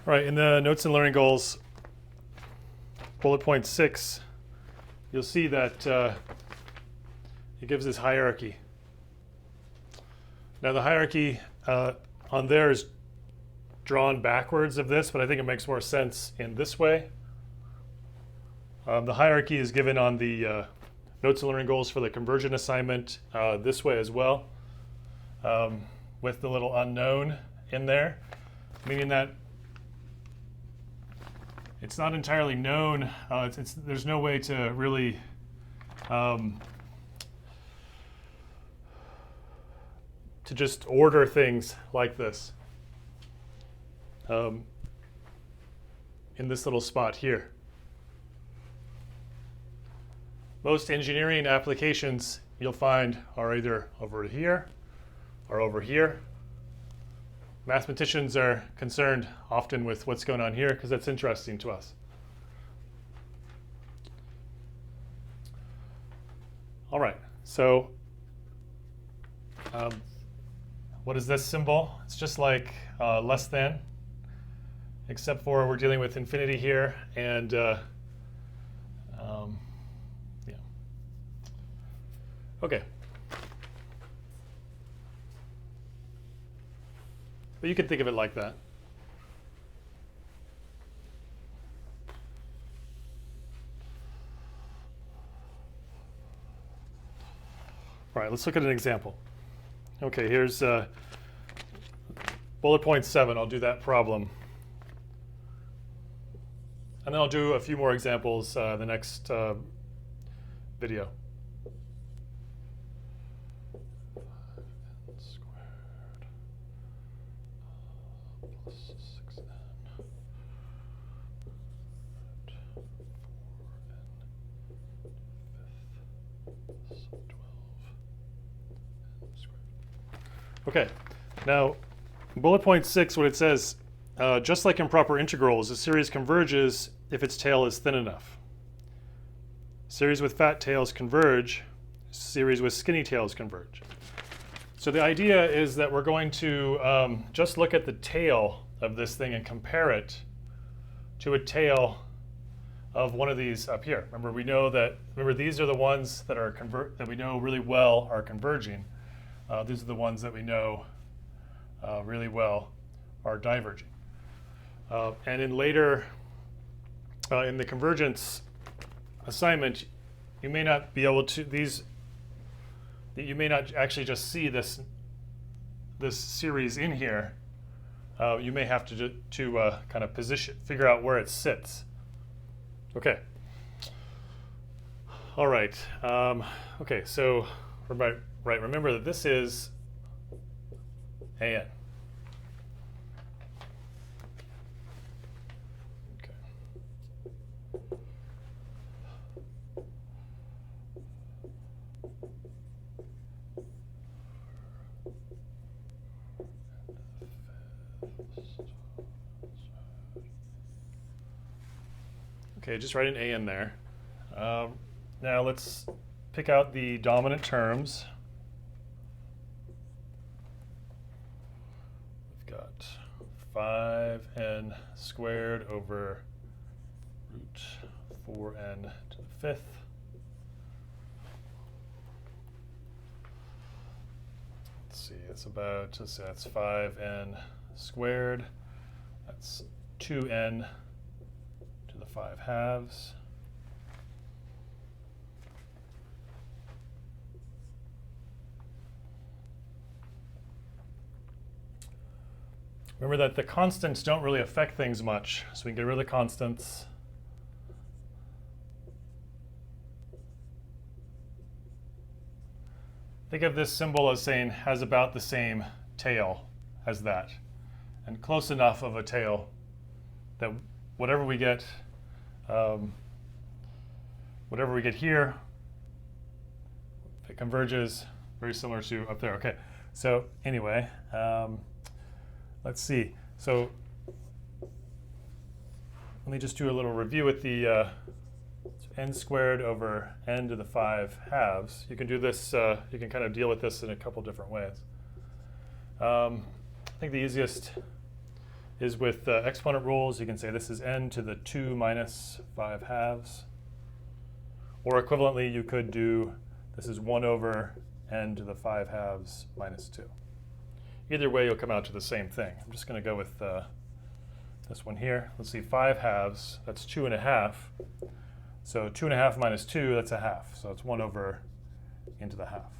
All right, in the Notes and Learning Goals, bullet point 6, you'll see that it gives this hierarchy. Now the hierarchy on there is drawn backwards of this, but I think it makes more sense in this way. The hierarchy is given on the Notes and Learning Goals for the conversion assignment this way as well, with the little unknown in there, meaning that it's not entirely known. There's no way to really to just order things like this in this little spot here. Most engineering applications you'll find are either over here or over here. Mathematicians are concerned often with what's going on here because that's interesting to us. All right, so what is this symbol? It's just like less than, except for we're dealing with infinity here, and yeah. Okay. But you can think of it like that. All right, let's look at an example. Okay, here's bullet point 7. I'll do that problem. And then I'll do a few more examples the next video. Okay, now bullet point 6, what it says, just like in proper integrals, a series converges if its tail is thin enough. Series with fat tails converge, series with skinny tails converge. So the idea is that we're going to just look at the tail of this thing and compare it to a tail of one of these up here. Remember these are the ones that are that we know really well are converging. These are the ones that we know really well are diverging. And in later, in the convergence assignment, you may not be able to, you may not actually just see this series in here. You may have to kind of figure out where it sits. Okay. All right. Okay, so remember that this is AN. Okay. Okay, just write an A in there. Now let's pick out the dominant terms. We've got 5n squared over root 4n to the 5th. Let's see, that's 5n squared. That's 2n to the 5 halves. Remember that the constants don't really affect things much, so we can get rid of the constants. Think of this symbol as saying has about the same tail as that, and close enough of a tail that whatever we get here, if it converges, very similar to up there. Okay, so anyway, let's see. So let me just do a little review with the n squared over n to the 5 halves. You can do this, you can kind of deal with this in a couple different ways. I think the easiest is with exponent rules. You can say this is n to the 2 minus 5 halves. Or equivalently, you could do this is 1 over n to the 5 halves minus 2. Either way, you'll come out to the same thing. I'm just going to go with this one here. Let's see, 5 halves, that's 2.5. So 2.5 minus 2, that's a half. So it's 1 over into the half.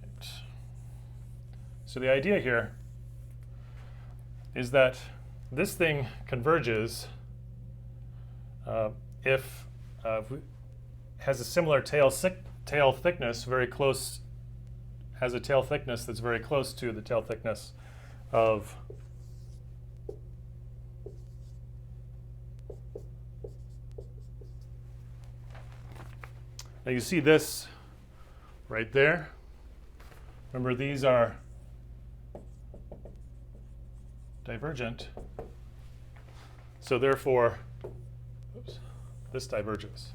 Right. So the idea here is that this thing converges if has a similar tail thickness, very close, has a tail thickness that's very close to the tail thickness of now you see this right there. Remember, these are divergent, so therefore, oops, this diverges.